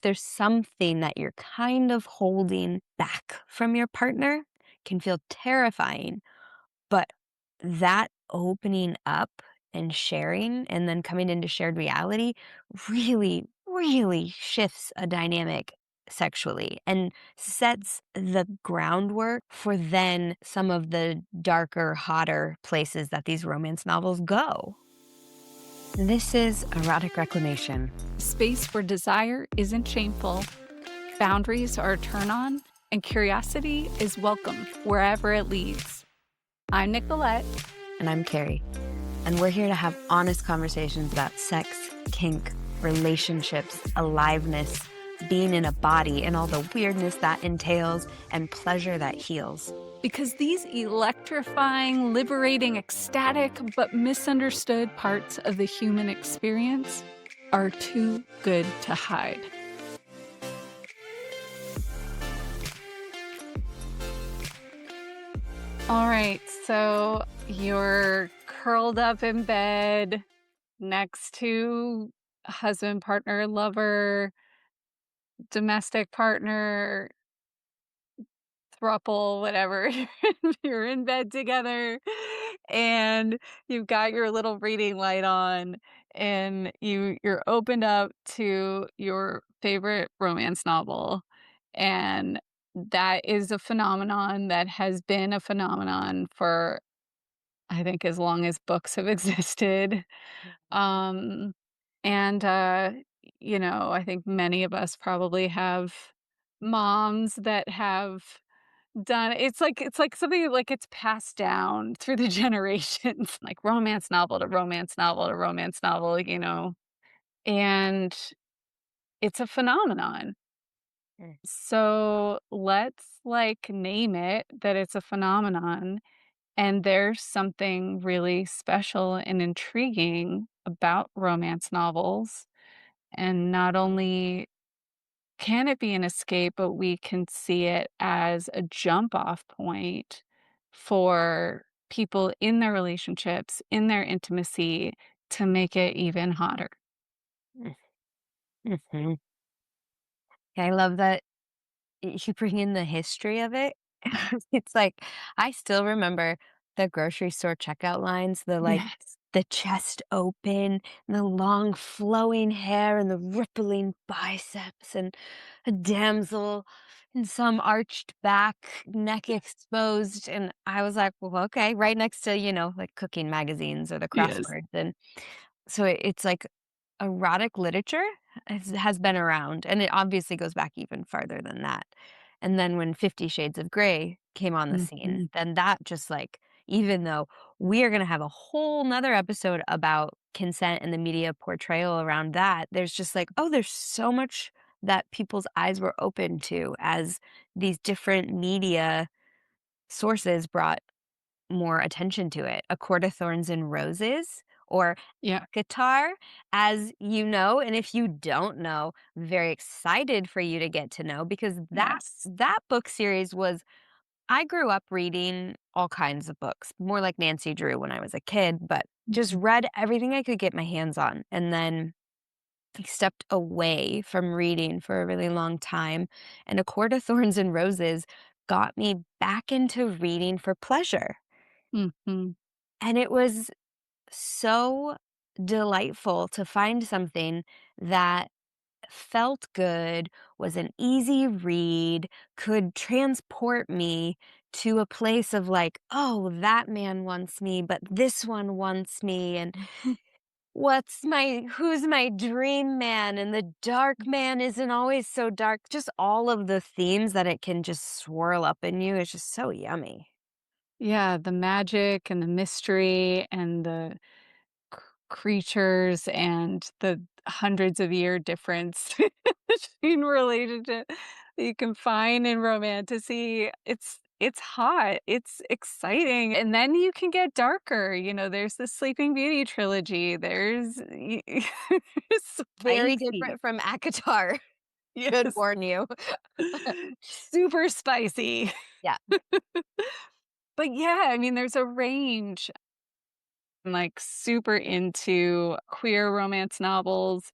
there's something that you're kind of holding back from your partner, can feel terrifying. But that opening up and sharing and then coming into shared reality really, really shifts a dynamic sexually and sets the groundwork for then some of the darker, hotter places that these romance novels go. This is Erotic Reclamation. Space where desire isn't shameful, boundaries are a turn on, and curiosity is welcome wherever it leads. I'm Nicolette. And I'm Carrie. And we're here to have honest conversations about sex, kink, relationships, aliveness, being in a body, and all the weirdness that entails, and pleasure that heals. Because these electrifying, liberating, ecstatic, but misunderstood parts of the human experience are too good to hide. All right, so you're curled up in bed next to husband, partner, lover, domestic partner, throuple, whatever. You're in bed together and you've got your little reading light on and you're opened up to your favorite romance novel. And that is a phenomenon that has been a phenomenon for I think as long as books have existed. Um and I think many of us probably have moms that have done it's like something like it's passed down through the generations, like romance novel to romance novel to romance novel, and it's a phenomenon. Mm. So let's name it that it's a phenomenon, and there's something really special and intriguing about romance novels. And not only can it be an escape, but we can see it as a jump off point for people in their relationships, in their intimacy, to make it even hotter. Mm-hmm. I love that you bring in the history of it. It's like, I still remember the grocery store checkout lines, Yes. the chest open, and the long flowing hair, and the rippling biceps, and a damsel in some arched back, neck exposed, and I was like, "Well, okay," right next to, like, cooking magazines or the Yes. crosswords, and so it's like erotic literature has been around, and it obviously goes back even farther than that. And then when 50 Shades of Grey came on the scene, Mhm. then that just like even though we are gonna have a whole 'nother episode about consent and the media portrayal around that, there's just like, oh, there's so much that people's eyes were open to as these different media sources brought more attention to it. A Court of Thorns and Roses or Yeah. ACOTAR, as you know, and if you don't know, very excited for you to get to know because that Yes. that book series was I grew up reading all kinds of books, more like Nancy Drew when I was a kid, but just Mhm. read everything I could get my hands on and then I stepped away from reading for a really long time. And A Court of Thorns and Roses got me back into reading for pleasure. Mhm. And it was so delightful to find something that felt good, was an easy read, could transport me to a place of like, "Oh, that man wants me, but this one wants me, and who's my dream man, and the dark man isn't always so dark." Just all of the themes that it can just swirl up in you is just so yummy. Yeah, the magic and the mystery and the creatures and the hundreds of year difference between relationship that you can find in romantasy. It's hot, it's exciting, and then you can get darker. There's the Sleeping Beauty trilogy. There's it's Very spicy. different from ACOTAR, should Yes, warn you. super spicy. Yeah. But yeah, I mean, there's a range. I'm, super into queer romance novels.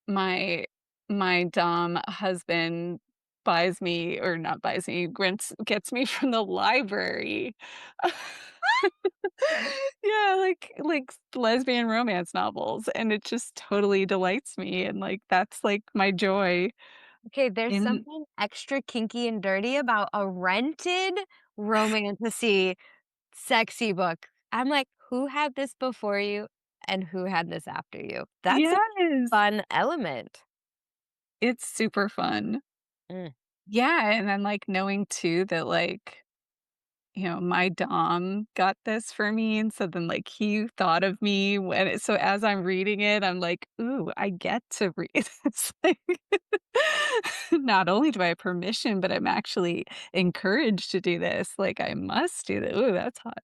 My my dom husband buys me or not buys me, grants gets me from the library. Yeah, lesbian romance novels, and it just totally delights me, and, like, that's, like, my joy Okay, there's in something extra kinky and dirty about a rented romantasy sexy book. I'm like, "Who had this before you and who had this after you?" That's a Yes, fun element. it's super fun. Mm, Yeah, and then, like, knowing too that, like, my dom got this for me, and so then, like, he thought of me so as I'm reading it, I'm like, "Ooh, I get to read this." Like, not only do I have permission, but I'm actually encouraged to do this, like, I must do that. Ooh, that's hot.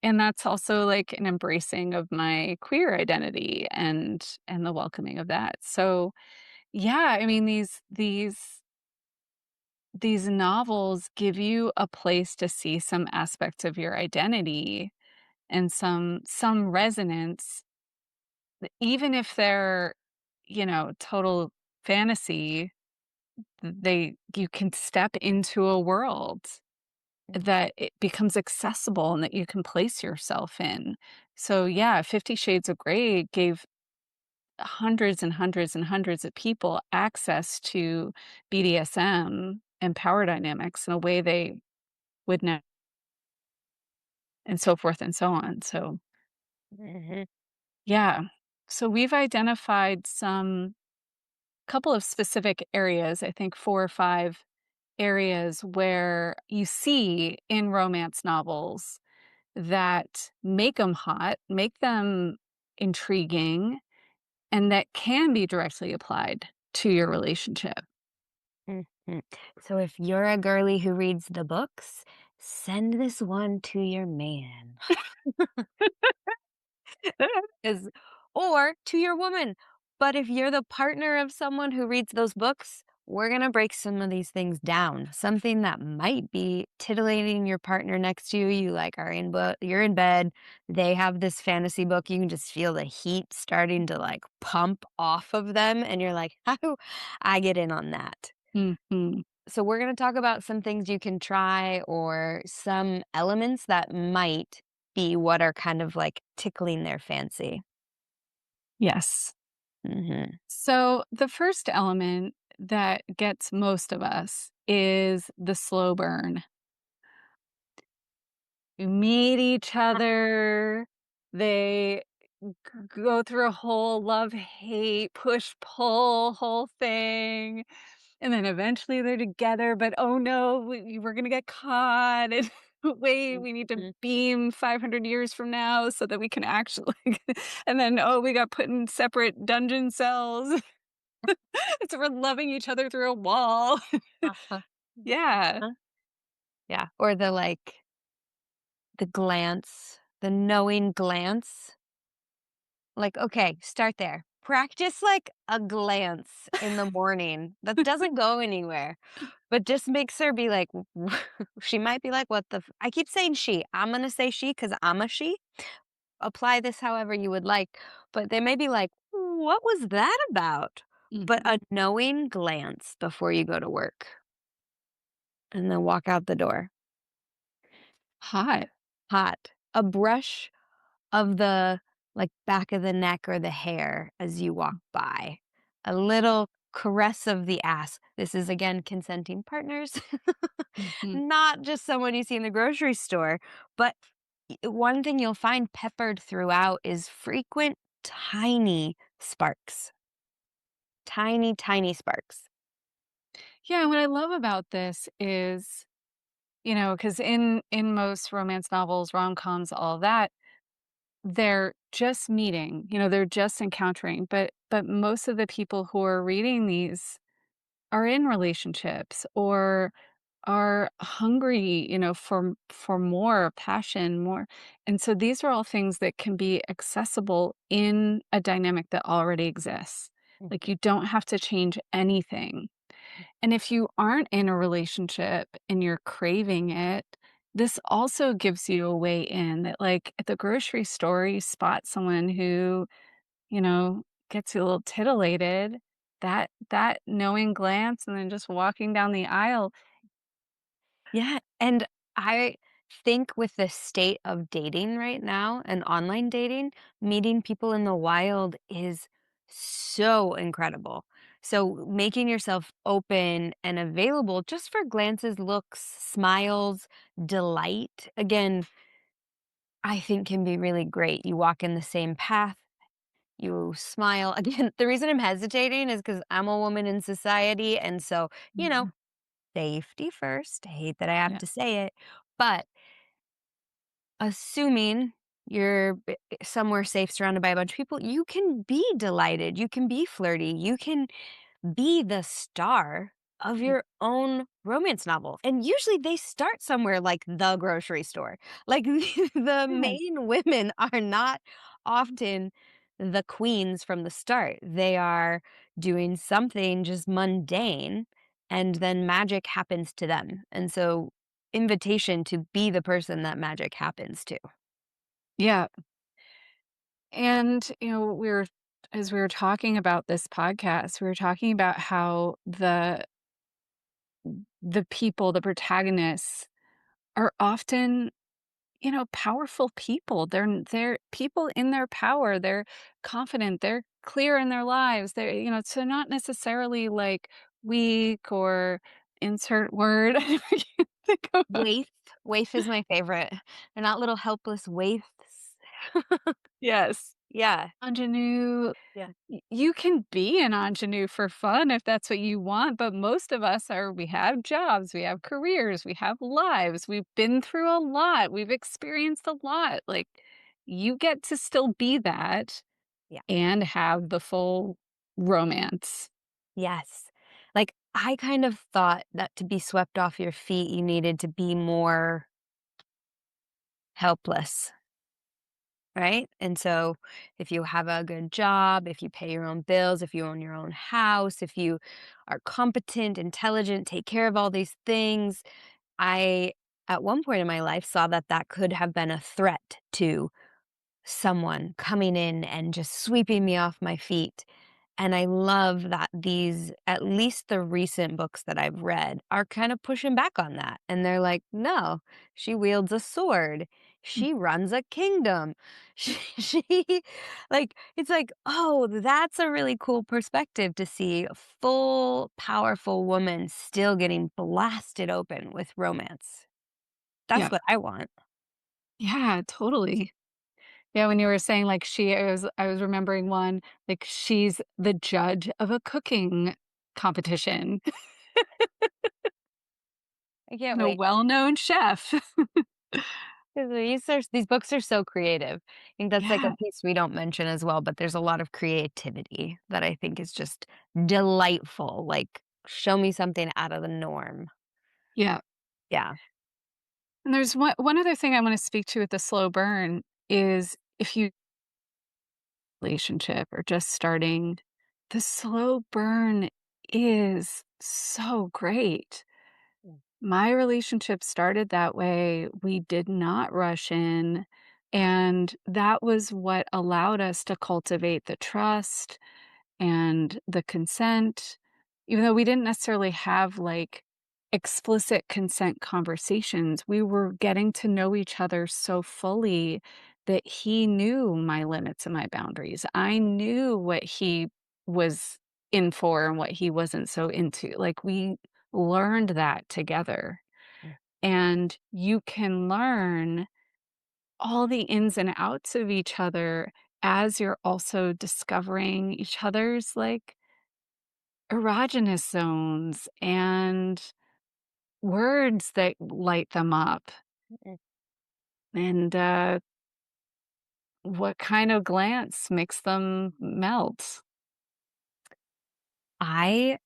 And that's also, like, an embracing of my queer identity and the welcoming of that. So, yeah, I mean, these novels give you a place to see some aspects of your identity and some resonance, even if they're, total fantasy, they you can step into a world mm, that it becomes accessible and that you can place yourself in. So, yeah, 50 Shades of Grey gave hundreds and hundreds and hundreds of people access to BDSM and power dynamics in a way they would not, and so forth and so on. So, mhm, yeah. So we've identified some couple of specific areas, I think 4 or 5 areas where you see in romance novels that make them hot, make them intriguing, and that can be directly applied to your relationship. mhm. So if you're a girly who reads the books, send this one to your man. Is or to your woman. But if you're the partner of someone who reads those books, we're gonna break some of these things down. Something that might be titillating your partner next to you. You like are in you're in bed. They have this fantasy book. You can just feel the heat starting to like pump off of them, and you're like, "How do I get in on that?" Mhm. So we're gonna talk about some things you can try or some elements that might be what are kind of like tickling their fancy. Yes. Mhm. So the first element that gets most of us is the slow burn. You meet each other, they go through a whole love-hate, push-pull whole thing, and then eventually they're together, but, "Oh, no, we're gonna get caught, and wait, we need to Mhm. beam 500 years from now so that we can actually" and then, "Oh, we got put in separate dungeon cells." So we're loving each other through a wall. Uh-huh. Yeah. Uh-huh. Yeah, or the glance, the knowing glance. Like, okay, start there. Practice, like, a glance in the morning that doesn't go anywhere, but just makes her be like, she might be like, "What the f" I keep saying "she." I'm gonna say "she" because 'cause I'm a she. Apply this however you would like, but they may be like, "What was that about?" But Mhm. a knowing glance before you go to work, and then walk out the door. Hot. Hot. A brush of the, like, back of the neck or the hair as you walk by. A little caress of the ass. This is, again, consenting partners, Mhm. not just someone you see in the grocery store, but one thing you'll find peppered throughout is frequent tiny sparks. Tiny, tiny sparks. Yeah, what I love about this is, because in most romance novels, rom-coms, all that, they're just meeting, they're just encountering, but most of the people who are reading these are in relationships or are hungry, for more passion, more. And so these are all things that can be accessible in a dynamic that already exists. Mm, Like you don't have to change anything. And if you aren't in a relationship and you're craving it, this also gives you a way in that, like at the grocery store, you spot someone who, gets you a little titillated. that knowing glance and then just walking down the aisle. Yeah, and I think with the state of dating right now and online dating, meeting people in the wild is so incredible. So making yourself open and available just for glances, looks, smiles, delight, again, I think can be really great. You walk in the same path, you smile. Again, the reason I'm hesitating is because 'cause I'm a woman in society, and so, you know, Mhm. safety first. I hate that I have Yeah. to say it, but assuming you're somewhere safe surrounded by a bunch of people, you can be delighted, you can be flirty, you can be the star of Mhm. your own romance novel. And usually they start somewhere like the grocery store. Like the Yeah. main women are not often the queens from the start. They are doing something just mundane and then magic happens to them. And so invitation to be the person that magic happens to. Yeah. And, as we were talking about this podcast, we were talking about how the people, the protagonists are often, powerful people. They're people in their power. They're confident. They're clear in their lives. So not necessarily like weak or insert word. I can't think of Waif. Waif is my favorite. They're not little helpless waifs. Yes. Yeah. Ingenue. Yeah. You can be an ingenue for fun if that's what you want, but most of us we have jobs, we have careers, we have lives, we've been through a lot, we've experienced a lot. Like, you get to still be that Yeah. and have the full romance. Yes. Like, I kind of thought that to be swept off your feet, you needed to be more helpless, right? And so if you have a good job, if you pay your own bills, if you own your own house, if you are competent, intelligent, take care of all these things, I, at one point in my life, saw that that could have been a threat to someone coming in and just sweeping me off my feet. And I love that these, at least the recent books that I've read, are kind of pushing back on that. And they're like, no, she wields a sword. Mm. She runs a kingdom. She like, it's like, oh, that's a really cool perspective to see a full, powerful woman still getting blasted open with romance. That's Yeah. what I want. Yeah, totally. Yeah, when you were saying, like, I was remembering one, like, she's the judge of a cooking competition I can't and a wait. well-known chef. 'Cause these books are so creative. I think that's, like, a Yeah, piece we don't mention as well, but there's a lot of creativity that I think is just delightful, like, show me something out of the norm. yeah. Yeah. And there's one other thing I wanna speak to with the slow burn is if you relationship or just starting, the slow burn is so great. Mm, My relationship started that way. We did not rush in, and that was what allowed us to cultivate the trust and the consent, even though we didn't necessarily have, like, explicit consent conversations, we were getting to know each other so fully that he knew my limits and my boundaries. I knew what he was in for and what he wasn't so into. Like, we learned that together, mm. and you can learn all the ins and outs of each other as you're also discovering each other's, like, erogenous zones and words that light them up Mm. and, what kind of glance makes them melt. I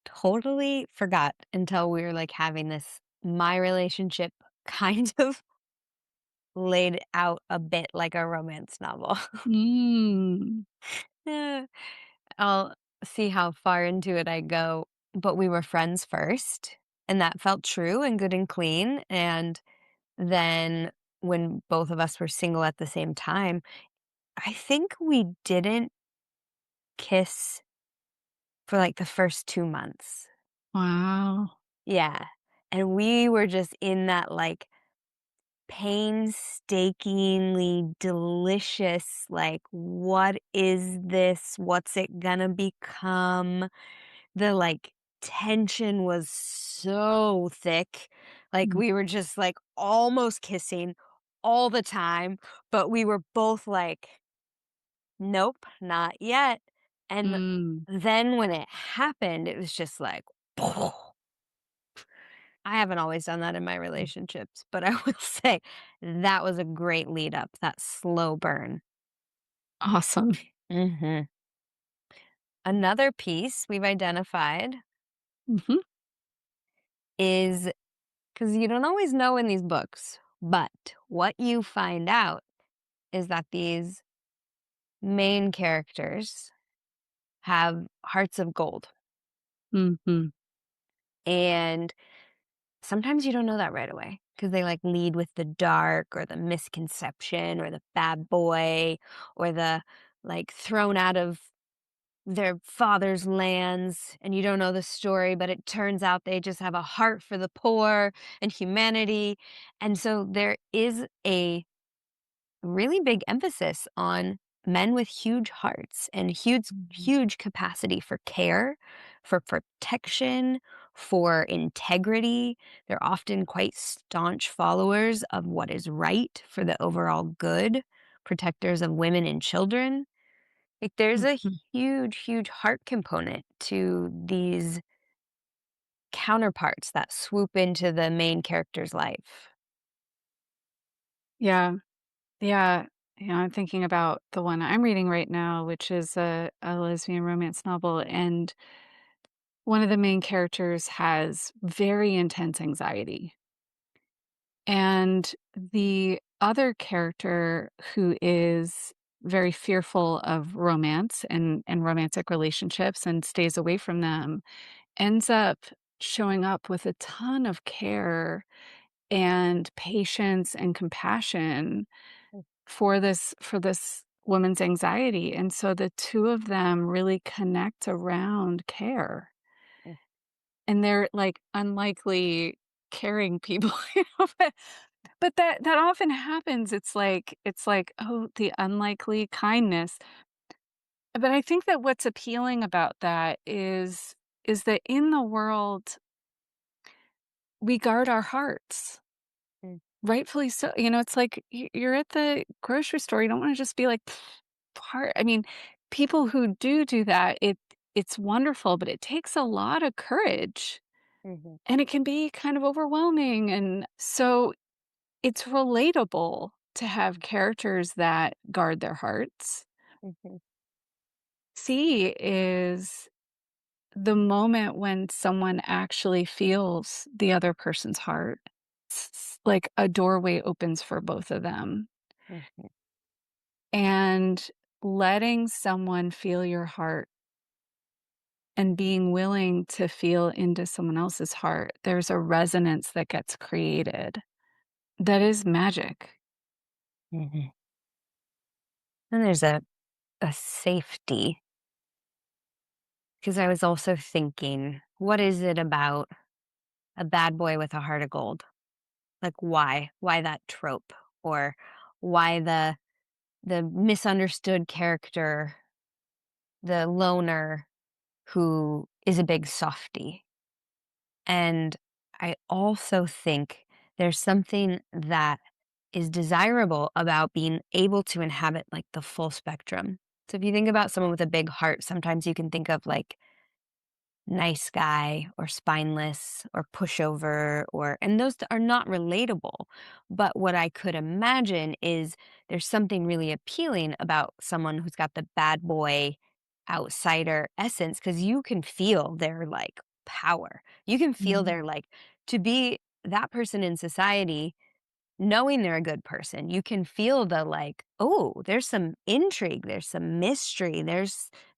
totally forgot until we were, like, having this my relationship kind of laid out a bit like a romance novel. Mm. Eh, I'll see how far into it I go, but we were friends first, and that felt true and good and clean, and then when both of us were single at the same time, I think we didn't kiss for, like, the first 2 months. Wow. Yeah, and we were just in that, like, painstakingly delicious, like, "What is this? What's it gonna become?" The, like, tension was so thick, like, Mm, we were just, like, almost kissing all the time, but we were both like, "Nope, not yet," and mm, then when it happened, it was just like, I haven't always done that in my relationships, but I will say that was a great lead up, that slow burn. awesome. Mhm. Another piece we've identified Mhm, is, because you don't always know in these books, but what you find out is that these main characters have hearts of gold. mhm, And sometimes you don't know that right away because they like lead with the dark or the misconception or the bad boy or the like thrown out of their father's lands and you don't know the story, but it turns out they just have a heart for the poor and humanity. And so there is a really big emphasis on men with huge hearts and mhm, huge capacity for care, for protection, for integrity. They're often quite staunch followers of what is right for the overall good, protectors of women and children. Like there's a mhm. huge heart component to these counterparts that swoop into the main character's life. Yeah, yeah, yeah, I'm thinking about the one I'm reading right now, which is a lesbian romance novel, and one of the main characters has very intense anxiety. And the other character who is very fearful of romance and romantic relationships and stays away from them ends up showing up with a ton of care and patience and compassion for this woman's anxiety, and so the 2 of them really connect around care, and they're, like, unlikely caring people, you know, but that often happens, it's like, oh, the unlikely kindness, but I think that what's appealing about that is that in the world, we guard our hearts. Mm, Rightfully so, you know, it's like you're at the grocery store, you don't wanna just be like, part I mean, people who do that, it's wonderful, but it takes a lot of courage, mhm, and it can be kind of overwhelming, and so it's relatable to have characters that guard their hearts. mhm, C is the moment when someone actually feels the other person's heart. It's like a doorway opens for both of them. mhm, And letting someone feel your heart and being willing to feel into someone else's heart, there's a resonance that gets created that is magic. mhm. And there's a safety, because I was also thinking, what is it about a bad boy with a heart of gold? Like, why? Why that trope? Or why the misunderstood character, the loner who is a big softie? And I also think there's something that is desirable about being able to inhabit, like, the full spectrum. So if you think about someone with a big heart, sometimes you can think of, like, nice guy or spineless or pushover or and those are not relatable. But what I could imagine is there's something really appealing about someone who's got the bad boy outsider essence because you can feel their like power. You can feel Mhm, their like to be that person in society knowing they're a good person, you can feel the like, "Oh, there's some intrigue, there's some mystery,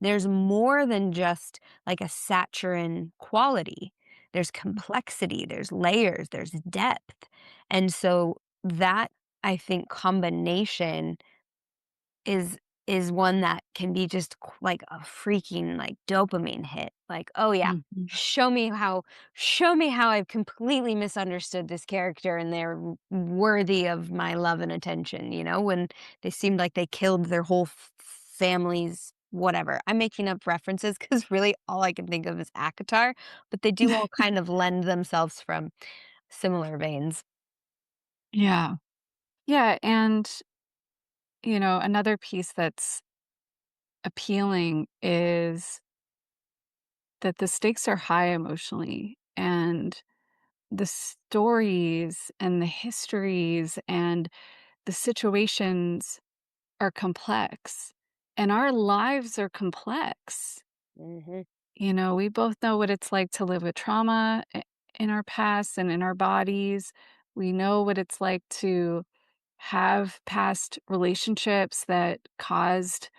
there's more than just like a saccharine quality. There's complexity, there's layers, there's depth." And so that I think combination is is one that can be just like a freaking like dopamine hit. Like, oh yeah, Mhm. show me how I've completely misunderstood this character and they're worthy of my love and attention, you know, when they seemed like they killed their whole family's whatever. I'm making up references because really all I can think of is ACOTAR, but they do all kind of lend themselves from similar veins. Yeah. Yeah, and, another piece that's appealing is that the stakes are high emotionally, and the stories and the histories and the situations are complex, and our lives are complex. Hmm. We both know what it's like to live with trauma in our past and in our bodies. We know what it's like to have past relationships that caused,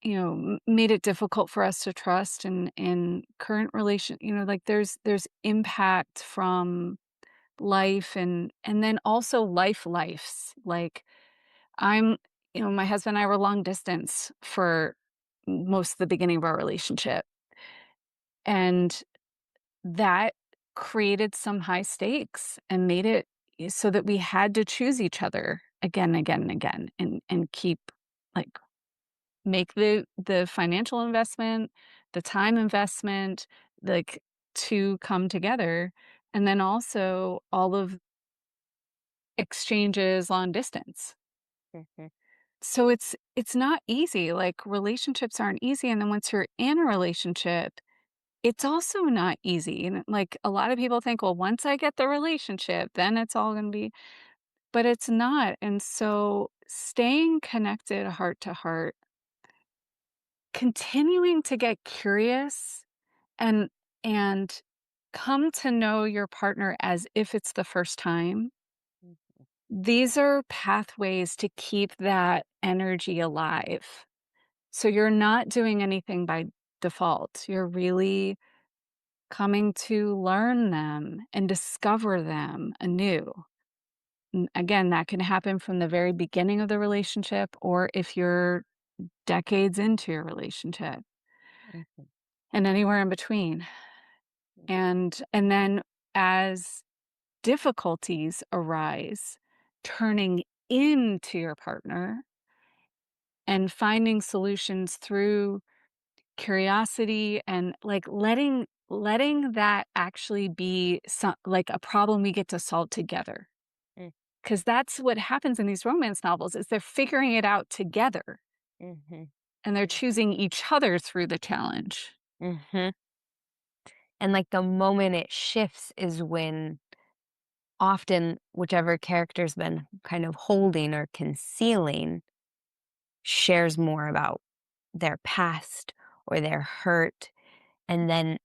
made it difficult for us to trust and in current like there's impact from life and then also lifes. Like I'm my husband and I were long distance for most of the beginning of our relationship. And that created some high stakes and made it so that we had to choose each other again, again, and again, and keep like make the financial investment, the time investment, like to come together, and then also all of exchanges long distance. Hmm. So it's not easy. Like relationships aren't easy, and then once you're in a relationship, it's also not easy. And like a lot of people think, well, once I get the relationship, then it's all going to be, but it's not. And so staying connected heart to heart, continuing to get curious and and come to know your partner as if it's the first time. These are pathways to keep that energy alive. So you're not doing anything by default. You're really coming to learn them and discover them anew. Again, that can happen from the very beginning of the relationship or if you're decades into your relationship Hmm. and anywhere in between. And then as difficulties arise, turning into your partner and finding solutions through curiosity and, like, letting that actually be like, a problem we get to solve together. Because that's what happens in these romance novels is they're figuring it out together, Hmm. and they're choosing each other through the challenge. Hmm. And like the moment it shifts is when often whichever character's been kind of holding or concealing shares more about their past or their hurt. And then,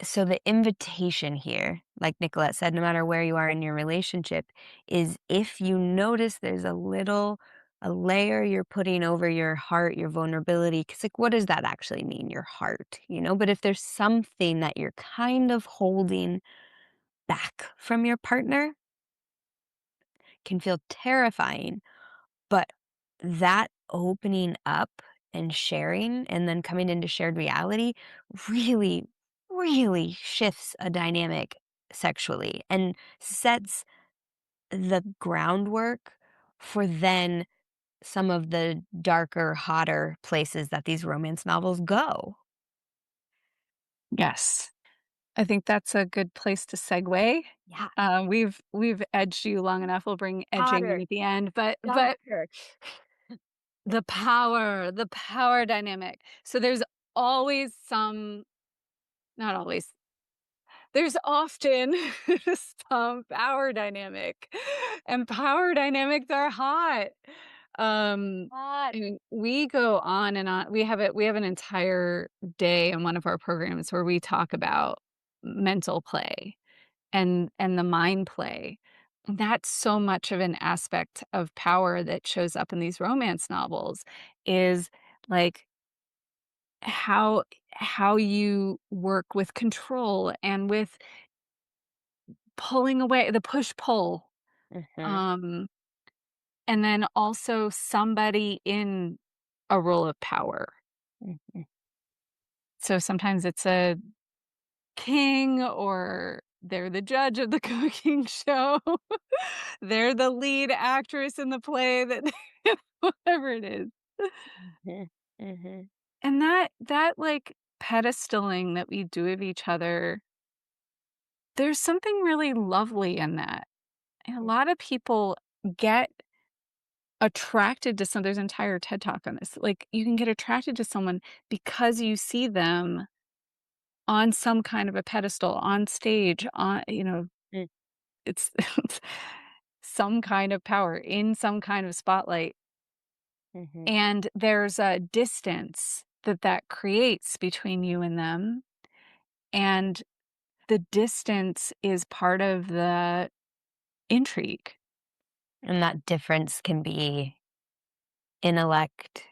so the invitation here, like Nicolette said, no matter where you are in your relationship, is if you notice there's a layer you're putting over your heart, your vulnerability, because like, what does that actually mean? Your heart, you know? But if there's something that you're kind of holding back from your partner, can feel terrifying. But that opening up and sharing and then coming into shared reality really, really shifts a dynamic sexually and sets the groundwork for then some of the darker, hotter places that these romance novels go. Yes. I think that's a good place to segue. Yeah. We've edged you long enough. We'll bring edging in Hotter, at the end, but darker. the power dynamic. So there's always not always, there's often some power dynamic, and power dynamics are hot. Hot. And we go on and on. We have an entire day in one of our programs where we talk about mental play and the mind play. That's so much of an aspect of power that shows up in these romance novels is like how you work with control and with pulling away, the push pull. Mhm. Um and then also somebody in. a role of power. Mhm. So sometimes it's a king or they're the judge of the cooking show. They're the lead actress in the play that whatever it is. Mhm. Mhm. And that, like, pedestaling that we do of each other, there's something really lovely in that. And a lot of people get attracted to there's an entire TED Talk on this. Like, you can get attracted to someone because you see them on some kind of a pedestal, on stage, Mm. it's some kind of power, in some kind of spotlight, Mhm. and there's a distance that that creates between you and them, and the distance is part of the intrigue. And that difference can be intellect,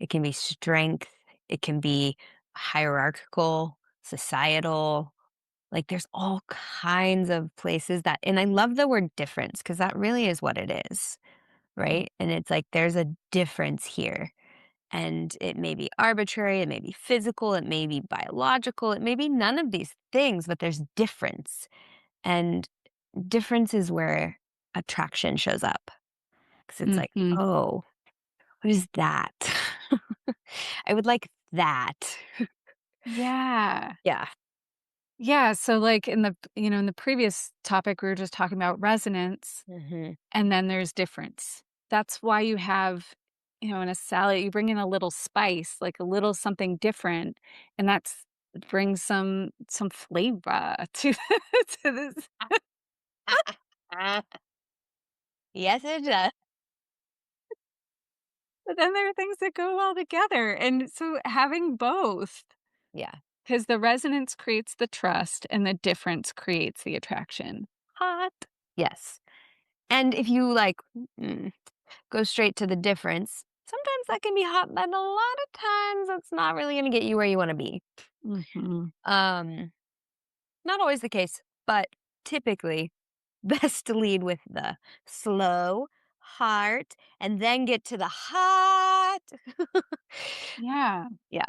it can be strength, it can be hierarchical, societal. Like, there's all kinds of places that, and I love the word difference because that really is what it is, Mm, right? And it's like there's a difference here. And it may be arbitrary, it may be physical, it may be biological, it may be none of these things, but there's difference. And difference is where attraction shows up. Because it's like, mhm. oh, what is that? I would like that. Yeah. Yeah. Yeah, so, like, in the previous topic, we were just talking about resonance, Mhm. and then there's difference. That's why you have, in a salad, you bring in a little spice, like a little something different, and brings some flavor to to this. Yes, it does. But then there are things that go well together, and so having both, Yeah. because the resonance creates the trust and the difference creates the attraction. Hot. Yes. And if you, like, mm, go straight to the difference, sometimes that can be hot, but a lot of times it's not really gonna get you where you wanna be. Mhm. Um, Not always the case, but typically best to lead with the slow heart and then get to the hot. Yeah. Yeah,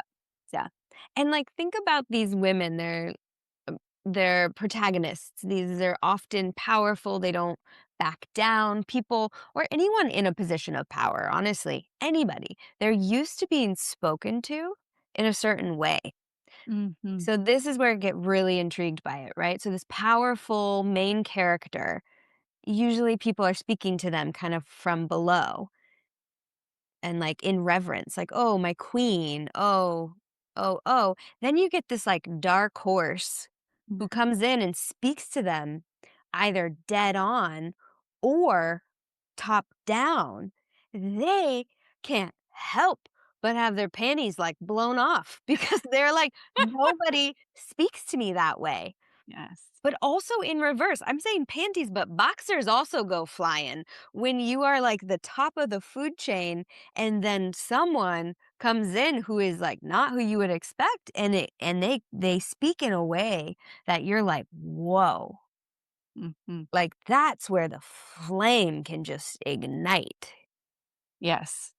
yeah. And, like, think about these women, they're protagonists. They're often powerful, they don't back down. People or anyone in a position of power, honestly, anybody. They're used to being spoken to in a certain way. Mhm. So this is where I get really intrigued by it, right? So this powerful main character, usually people are speaking to them kind of from below and like in reverence, like, "Oh, my queen. Oh, oh, oh." Then you get this like dark horse who Mhm. comes in and speaks to them either dead on or top down. They can't help but have their panties like blown off because they're like, nobody speaks to me that way. Yes. But also in reverse, I'm saying panties, but boxers also go flying when you are like the top of the food chain and then someone comes in who is like not who you would expect and they speak in a way that you're like, "Whoa." Mhm. Like that's where the flame can just ignite. Yes.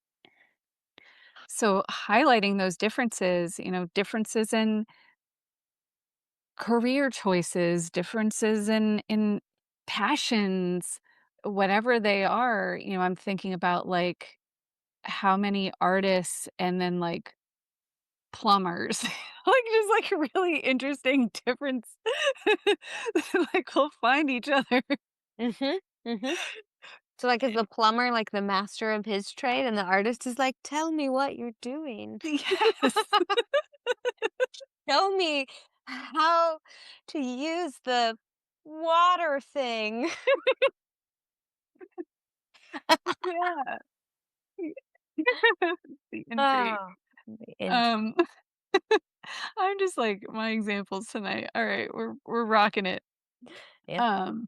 So highlighting those differences, differences in career choices, differences in passions, whatever they are, I'm thinking about like how many artists and then like plumbers, like just like a really interesting difference. Like we'll find each other. Mhm. Mhm. So like is the plumber like the master of his trade and the artist is like, "Tell me what you're doing." Yes. Show me how to use the water thing. Yeah. The intrigue. Oh, the int Um, I'm just like my examples tonight. All right, we're rocking it. yeah, Um,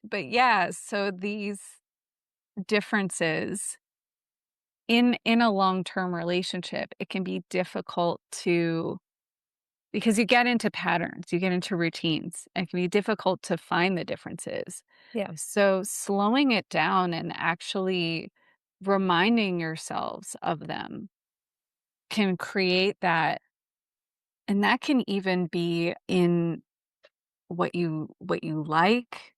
but yeah, so these differences in a long-term relationship, it can be difficult to because you get into patterns, you get into routines. It can be difficult to find the differences. yeah. So slowing it down and actually reminding yourselves of them can create that, and that can even be in what you like,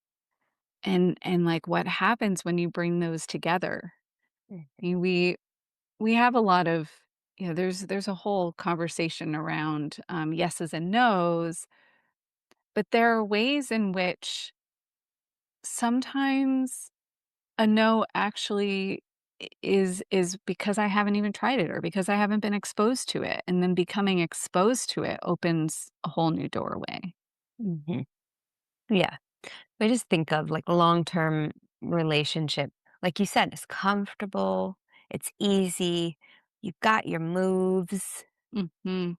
and, like, what happens when you bring those together. I mean, we have a lot of, there's a whole conversation around, yeses and nos, but there are ways in which sometimes a no actually is because I haven't even tried it or because I haven't been exposed to it, and then becoming exposed to it opens a whole new doorway. Mhm. Yeah. I just think of like long-term relationship. Like you said, it's comfortable, it's easy, you've got your moves. Mhm.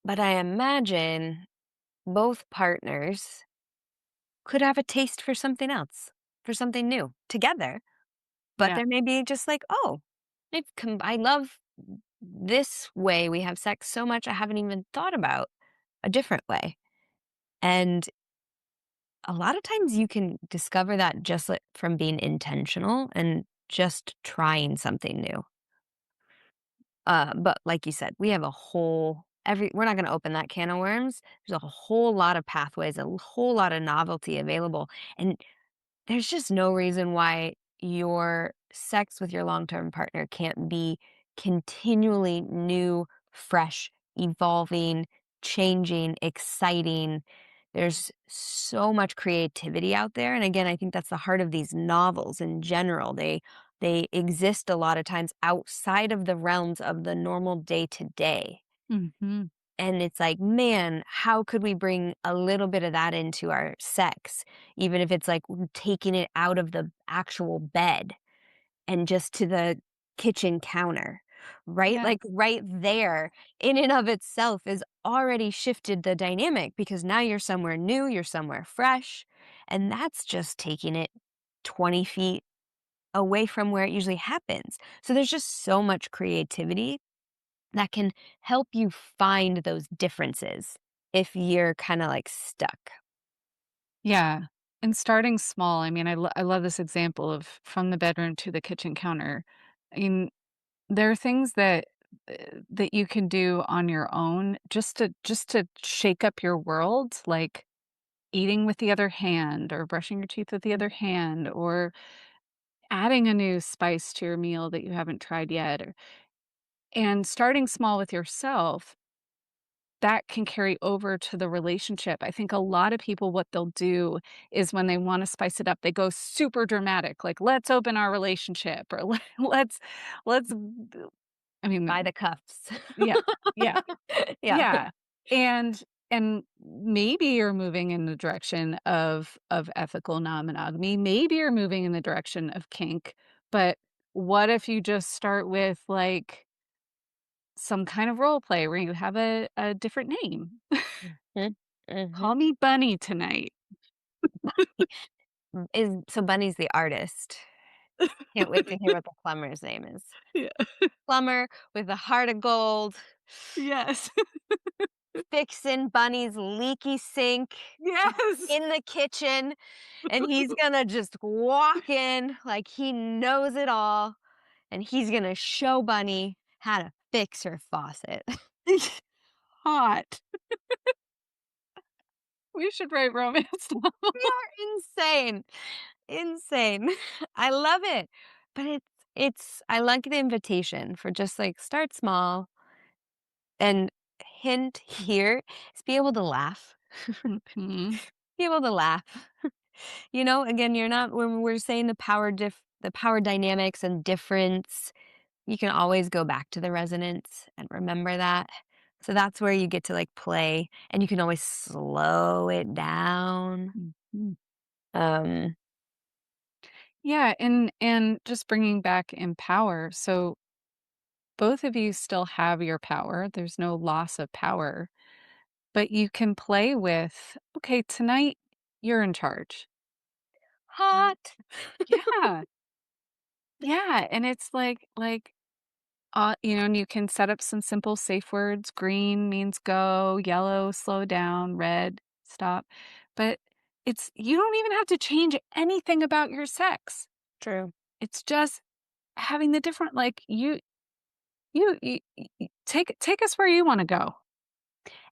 But I imagine both partners could have a taste for something else, for something new together. But Yeah. there may be just like, oh, I love this way we have sex so much I haven't even thought about a different way. And a lot of times you can discover that just like from being intentional and just trying something new. But like you said, we have a whole every we're not going to open that can of worms. There's a whole lot of pathways, a whole lot of novelty available. And there's just no reason why your sex with your long-term partner can't be continually new, fresh, evolving, changing, exciting. There's so much creativity out there, and again, I think that's the heart of these novels in general. They exist a lot of times outside of the realms of the normal day to day. Mhm. And it's like, man, how could we bring a little bit of that into our sex? Even if it's like taking it out of the actual bed and just to the kitchen counter, right? Yeah. Like right there in and of itself is already shifted the dynamic because now you're somewhere new, you're somewhere fresh. And that's just taking it 20 feet away from where it usually happens. So there's just so much creativity that can help you find those differences if you're kinda, like, stuck. Yeah. And starting small, I mean, I love this example of from the bedroom to the kitchen counter. I mean, there are things that you can do on your own just to shake up your world, like eating with the other hand or brushing your teeth with the other hand or adding a new spice to your meal that you haven't tried yet, and starting small with yourself, that can carry over to the relationship. I think a lot of people, what they'll do is when they wanna spice it up, they go super dramatic, like, "Let's open our relationship," or let's I mean, By the cuffs. yeah, yeah, Yeah. yeah, and maybe you're moving in the direction of ethical non-monogamy, maybe you're moving in the direction of kink, but what if you just start with, like, some kind of role play where you have a different name? Mhm, mhm. "Call me Bunny tonight." Is so Bunny's the artist. Can't wait to hear what the plumber's name is. Yeah. Plumber with a heart of gold, Yes. fixing Bunny's leaky sink Yes. in the kitchen, and he's gonna just walk in like he knows it all, and he's gonna show Bunny how to fix her faucet. Hot. We should write romance novels. We are insane, insane. I love it, but it's I like the invitation for just, like, start small, and hint here is be able to laugh. Mhm. Be able to laugh. You know, again, you're not when we're saying the power dynamics and difference, you can always go back to the resonance and remember that. So that's where you get to, like, play, and you can always slow it down. Mhm. Um Yeah, and just bringing back empower, so both of you still have your power, there's no loss of power, but you can play with, "Okay, tonight, you're in charge." Um, Hot. yeah, yeah, and it's and you can set up some simple safe words. Green means go, yellow, slow down, red, stop. But you don't even have to change anything about your sex. True. It's just having the different like, you take us where you wanna go.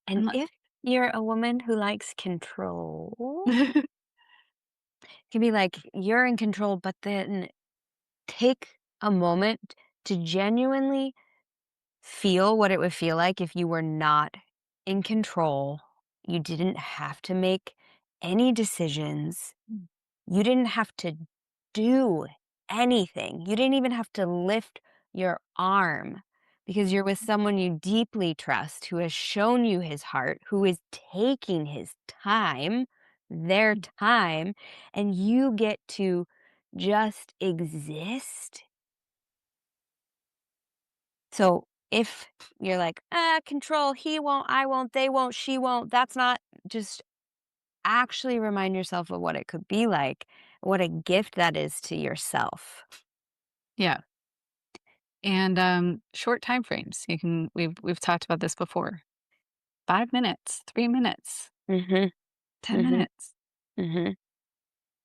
And I'm like if you're a woman who likes control, it can be like you're in control, but then take a moment to genuinely feel what it would feel like if you were not in control. You didn't have to make any decisions. You didn't have to do anything. You didn't even have to lift your arm because you're with someone you deeply trust who has shown you his heart, who is taking his time, their time, and you get to just exist. So if you're like, control, he won't, I won't, they won't, she won't, that's not, just actually remind yourself of what it could be like, what a gift that is to yourself. Yeah, and, short time frames. We've talked about this before. 5 minutes, 3 minutes, Mhm, 10 mhm, minutes. mhm.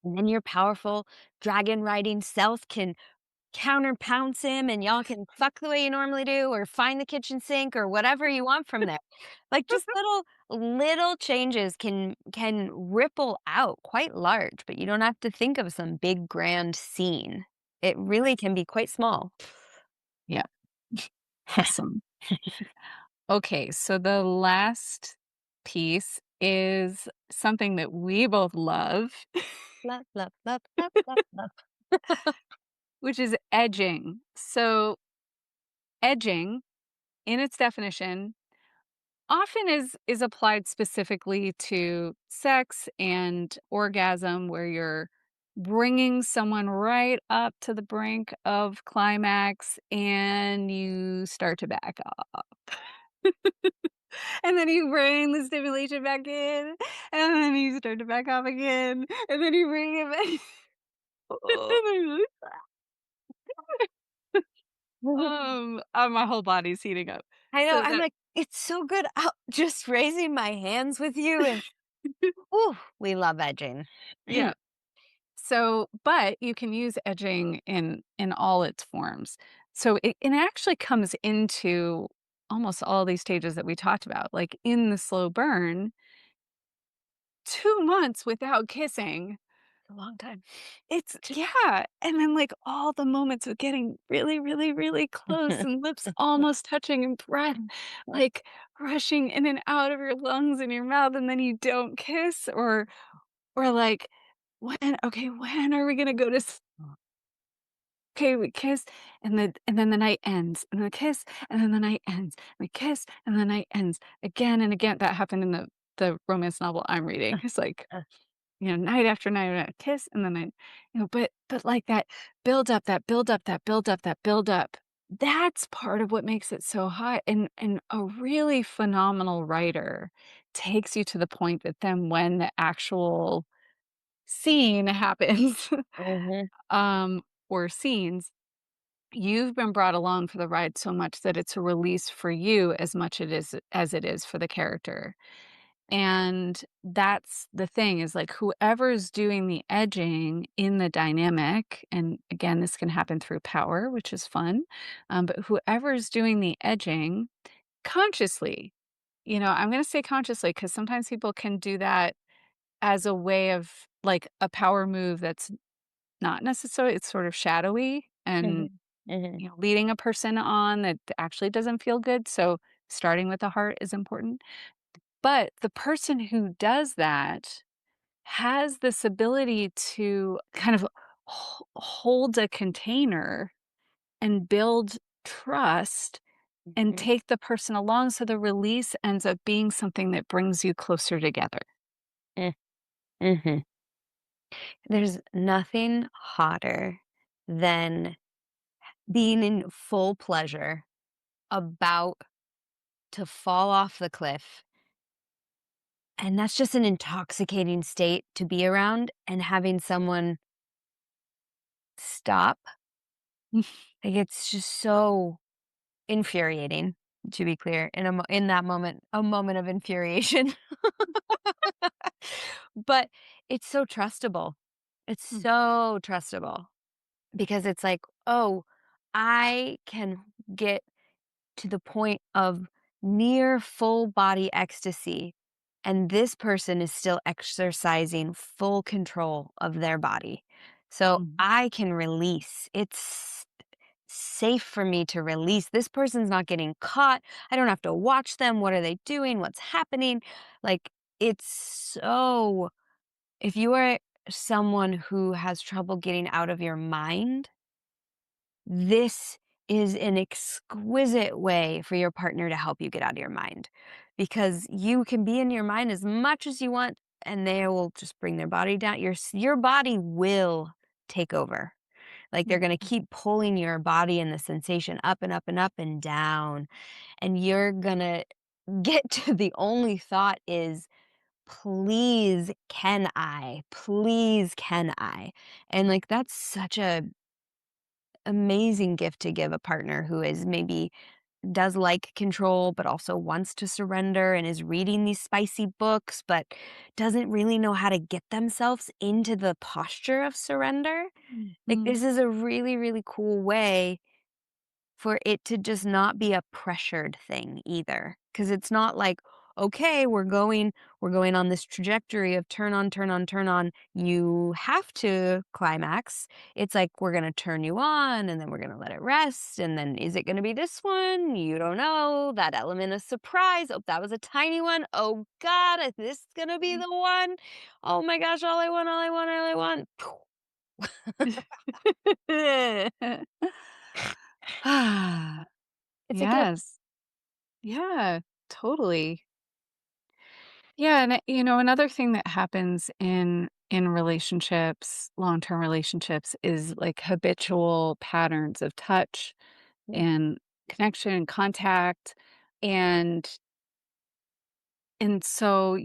And then your powerful dragon riding self can counterpounce him and y'all can fuck the way you normally do or find the kitchen sink or whatever you want from there. Like just little changes can ripple out quite large, but you don't have to think of some big grand scene. It really can be quite small. Yeah, awesome. Okay, so the last piece is something that we both love, Love, love, love, love, love, love. which is edging. So, edging, in its definition, often is applied specifically to sex and orgasm, where you're bringing someone right up to the brink of climax and you start to back off. And then you bring the stimulation back in, and then you start to back off again, and then you bring it back. My whole body's heating up. I know, So I'm that like, "It's so good out just raising my hands with you," and ooh, we love edging. yeah. So, but you can use edging in all its forms. So it actually comes into almost all these stages that we talked about. Like in the slow burn, 2 months without kissing. It's a long time. It's yeah, and then, like, all the moments of getting really, really, really close and lips almost touching and breath, like, rushing in and out of your lungs and your mouth, and then you don't kiss or, like, when are we gonna go to s okay, we kiss, and then the night ends, and then the kiss, and then the night ends. We kiss, and the night ends again and again. That happened in the romance novel I'm reading. It's like night after night, kiss, and then but like that build up, that build up, that build up, that build up. That's part of what makes it so hot, and a really phenomenal writer takes you to the point that then when the actual scene happens, Mhm, um, or scenes, you've been brought along for the ride so much that it's a release for you as much it is as it is for the character. And that's the thing is like whoever's doing the edging in the dynamic, and again, this can happen through power, which is fun. But whoever's doing the edging consciously, I'm going to say consciously because sometimes people can do that as a way of like a power move that's not necessarily, it's sort of shadowy and, mhm, mhm, leading a person on that actually doesn't feel good. So starting with the heart is important. But the person who does that has this ability to kind of hold a container and build trust and mhm, take the person along so the release ends up being something that brings you closer together. mm, mhm. There's nothing hotter than being in full pleasure, about to fall off the cliff, and that's just an intoxicating state to be around, and having someone stop, like, it's just so infuriating, to be clear, in that moment, a moment of infuriation. But it's so trustable. It's Mm, so trustable because it's like, "Oh, I can get to the point of near full body ecstasy, and this person is still exercising full control of their body. So Mhm, I can release. It's safe for me to release. This person's not getting caught. I don't have to watch them. What are they doing? What's happening? Like, it's so, if you are someone who has trouble getting out of your mind, this is an exquisite way for your partner to help you get out of your mind, because you can be in your mind as much as you want and they will just bring their body down. Your body will take over. Like, they're going to mhm, keep pulling your body and the sensation up and up and up and down, and you're going to get to the only thought is, please can I? Please can I? And like, that's such a amazing gift to give a partner who is maybe does like control, but also wants to surrender and is reading these spicy books, but doesn't really know how to get themselves into the posture of surrender. Like, mhm, this is a really, really cool way for it to just not be a pressured thing either, because it's not like, "Okay, we're going on this trajectory of turn on, turn on, turn on. You have to climax." It's like, "We're gonna turn you on, and then we're gonna let it rest, and then is it gonna be this one? You don't know. That element of surprise. Oh, that was a tiny one. Oh god, is this gonna be mhm. the one? Oh my gosh, all I want, all I want, all I want." Ah, It's a gift. yes. Yeah, totally. Yeah, and, another thing that happens in relationships, long-term relationships is, like, habitual patterns of touch Mm, and connection and contact, and so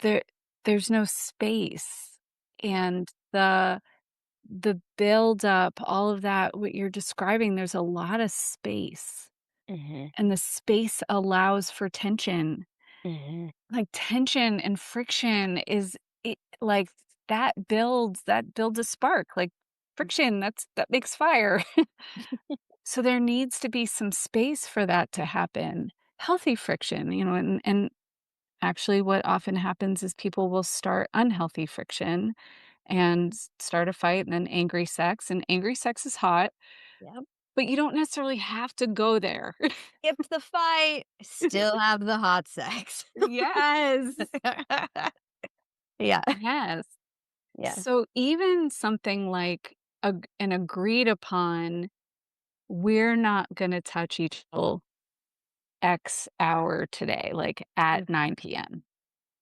there there's no space, and the build up, all of that, what you're describing, there's a lot of space, mhm, and the space allows for tension. mhm. Like, tension and friction is it like, that builds a spark, like, friction, that makes fire. So there needs to be some space for that to happen. Healthy friction, and actually what often happens is people will start unhealthy friction and start a fight and then angry sex is hot, Yep. but you don't necessarily have to go there. Skip the fight, still have the hot sex. Yes. Yeah. Yes. Yeah. So even something like an agreed upon, we're not going to touch each other X hour today, like Mm, at 9 p.m.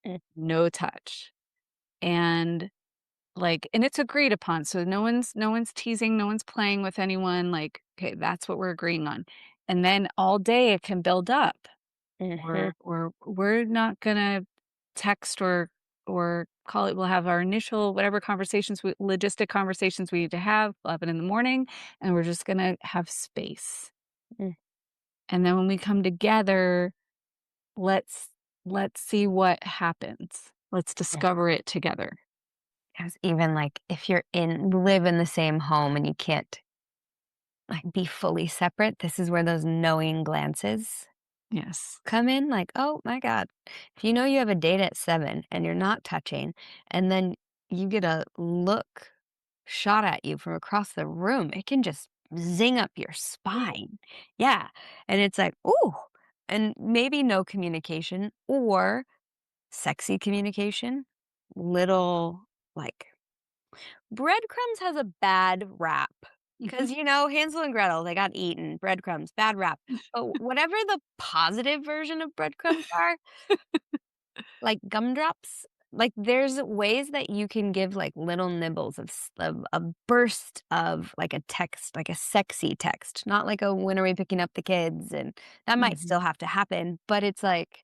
mm, No touch. And and it's agreed upon. So no one's teasing, no one's playing with anyone. Like, okay, that's what we're agreeing on. And then all day it can build up. mhm, We're not gonna text or call it. We'll have our initial whatever logistic conversations we need to have. We'll have it in the morning, and we're just gonna have space. mm. And then when we come together, let's let's see what happens. Let's Yeah. discover it together. 'Cause even, like, if you're in live in the same home and you can't, like, be fully separate, this is where those knowing glances Yes. come in, like, "Oh my god." If you know you have a date at 7 and you're not touching, and then you get a look shot at you from across the room, it can just zing up your spine. Yeah, and it's like, "Ooh," and maybe no communication or sexy communication, little, like, breadcrumbs has a bad rap because, Hansel and Gretel, they got eaten, breadcrumbs, bad rap, but whatever the positive version of breadcrumbs are, like gumdrops, like, there's ways that you can give, like, little nibbles of a burst of, like, a text, like a sexy text, not like a, "When are we picking up the kids?" And that might Mhm. still have to happen, but it's like,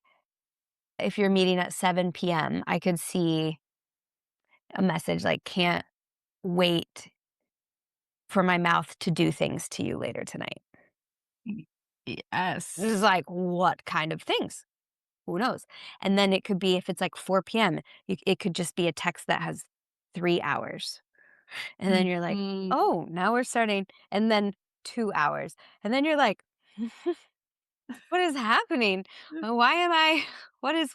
if you're meeting at 7 p.m., I could see a message like, "Can't wait for my mouth to do things to you later tonight." Y This is Yes. like, what kind of things? Who knows? And then it could be, if it's like 4 p.m., it could just be a text that has 3 hours. And then you're like, Mhm. "Oh, now we're starting." And then 2 hours. And then you're like, "What is happening? Why am I what is?"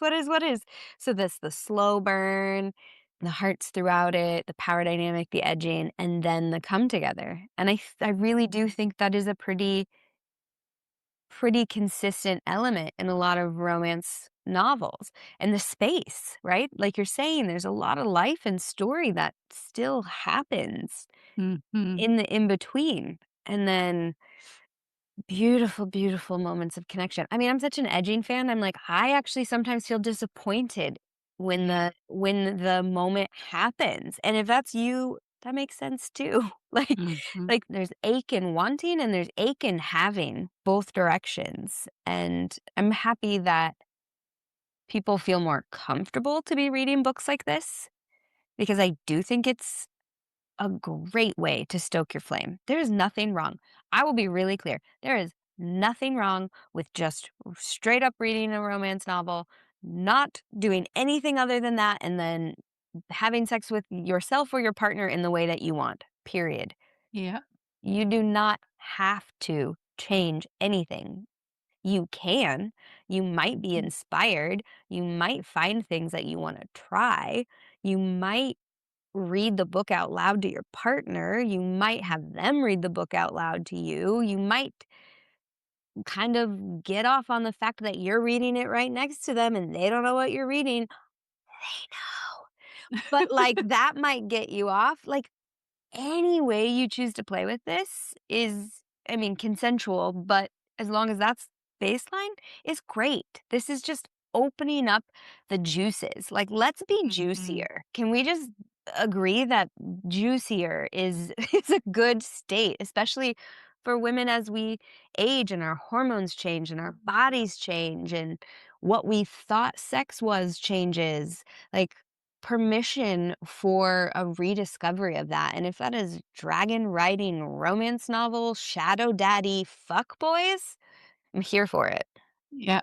So this the slow burn, the hearts throughout it, the power dynamic, the edging, and then the come together. And I really do think that is a pretty consistent element in a lot of romance novels. And the space, right? Like you're saying, there's a lot of life and story that still happens Mhm. in the in between. And then beautiful, beautiful moments of connection. I mean, I'm such an edging fan. I'm like, I actually sometimes feel disappointed when the moment happens. And if that's you, that makes sense too. Like Mhm. like there's ache in wanting and there's ache in having both directions. And I'm happy that people feel more comfortable to be reading books like this because I do think it's a great way to stoke your flame. There is nothing wrong. I will be really clear. There is nothing wrong with just straight up reading a romance novel, not doing anything other than that, and then having sex with yourself or your partner in the way that you want, period. Yeah. You do not have to change anything. You can. You might be Mhm. inspired. You might find things that you want to try. You might read the book out loud to your partner. You might have them read the book out loud to you. You might kind of get off on the fact that you're reading it right next to them and they don't know what you're reading. They know. But like that might get you off. Like any way you choose to play with this is, I mean, consensual, but as long as that's baseline, is great. This is just opening up the juices. Like, let's be Mhm. juicier. Can we just agree that juicier is is a good state, especially for women as we age and our hormones change and our bodies change and what we thought sex was changes. Like permission for a rediscovery of that. And if that is dragon riding romance novel, shadow daddy, fuck boys, I'm here for it. Yeah.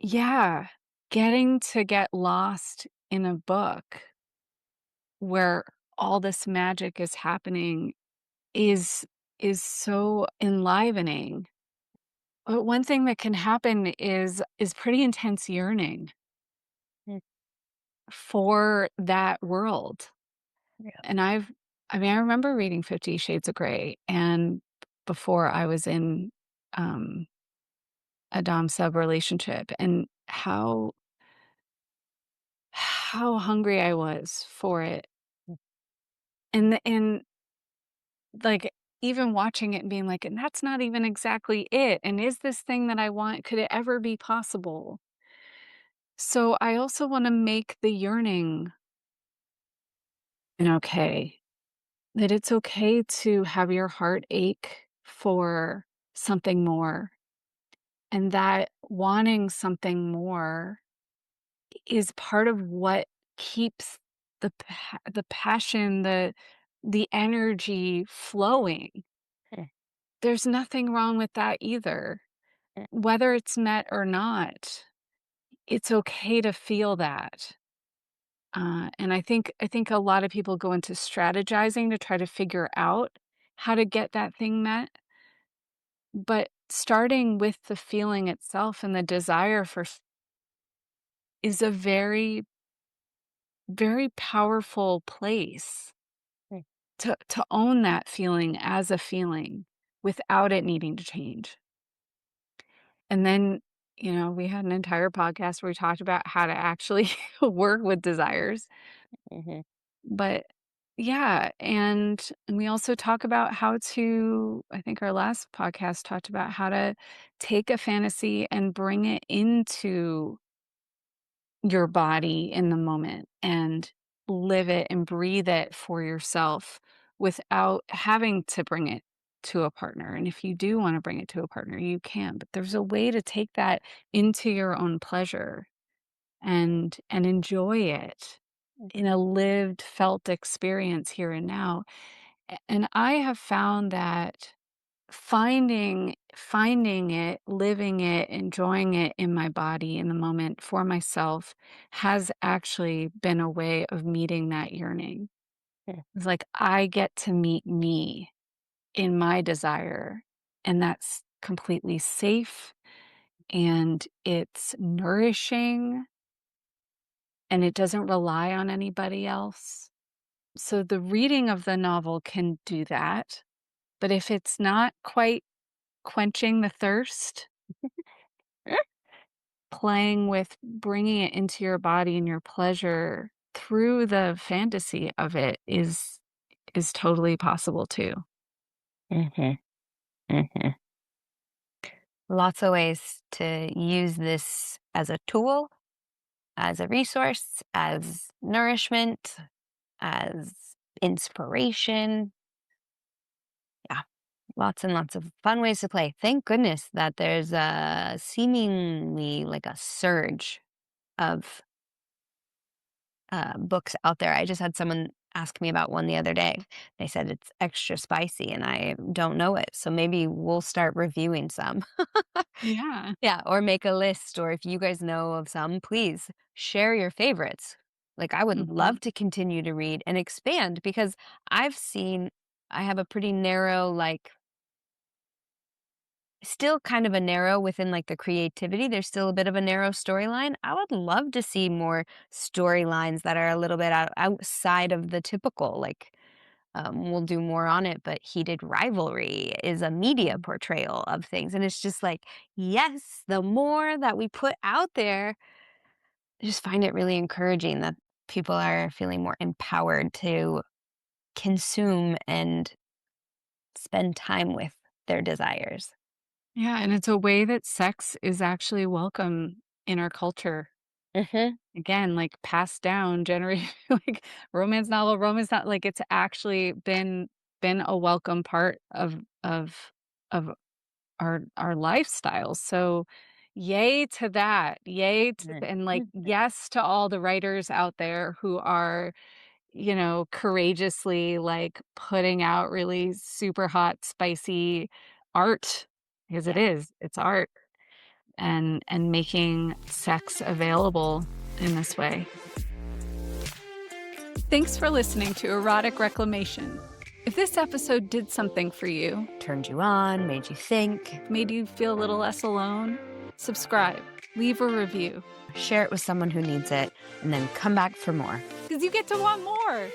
Yeah. Getting to get lost in a book where all this magic is happening is is so enlivening. But one thing that can happen is pretty intense yearning Mm, for that world. yeah. And I mean, I remember reading 50 Shades of Grey and before I was in um a dom sub relationship and how hungry I was for it. And like even watching it and being like, and that's not even exactly it. And is this thing that I want, could it ever be possible? So I also want to make the yearning and okay. That it's okay to have your heart ache for something more, and that wanting something more is part of what keeps the passion, the energy flowing. Mm, There's nothing wrong with that either. mm, Whether it's met or not, it's okay to feel that. And I think a lot of people go into strategizing to try to figure out how to get that thing met. But starting with the feeling itself and the desire for is a very, very powerful place mm, to own that feeling as a feeling without it needing to change. And then, we had an entire podcast where we talked about how to actually work with desires. mhm, But yeah, and we also talk about how to I think our last podcast talked about how to take a fantasy and bring it into your body in the moment and live it and breathe it for yourself without having to bring it to a partner. And if you do want to bring it to a partner, you can, but there's a way to take that into your own pleasure and enjoy it mm, in a lived, felt experience here and now. And I have found that finding finding it, living it, enjoying it in my body in the moment for myself has actually been a way of meeting that yearning. Mm. It's like I get to meet me in my desire, and that's completely safe and it's nourishing and it doesn't rely on anybody else. So the reading of the novel can do that. But if it's not quite quenching the thirst, playing with bringing it into your body and your pleasure through the fantasy of it is totally possible too. Mhm, mhm. Lots of ways to use this as a tool, as a resource, as nourishment, as inspiration. Yeah, lots and lots of fun ways to play. Thank goodness that there's a seemingly like a surge of books out there. I just had someone ask me about one the other day. They said it's extra spicy and I don't know it. So maybe we'll start reviewing some. Yeah. Yeah, or make a list, or if you guys know of some, please share your favorites. Like, I would Mhm. love to continue to read and expand because I've seen I have a pretty narrow, like, still kind of a narrow within like the creativity. There's still a bit of a narrow storyline. I would love to see more storylines that are a little bit outside of the typical. Like, we'll do more on it, but heated rivalry is a media portrayal of things. And it's just like, yes, the more that we put out there, I just find it really encouraging that people are feeling more empowered to consume and spend time with their desires. Yeah, and it's a way that sex is actually welcome in our culture. Hmm. Again, like passed down generation like romance not like it's actually been a welcome part of our lifestyles. So yay to that. Yay to and like yes to all the writers out there who are, courageously like putting out really super hot spicy art because Yeah. it's art and making sex available in this way. Thanks for listening to Erotic Reclamation. If this episode did something for you, Turned you on, made you think. made you feel a little less alone, subscribe, leave a review, Share it with someone who needs it, and then come back for more. because you get to want more.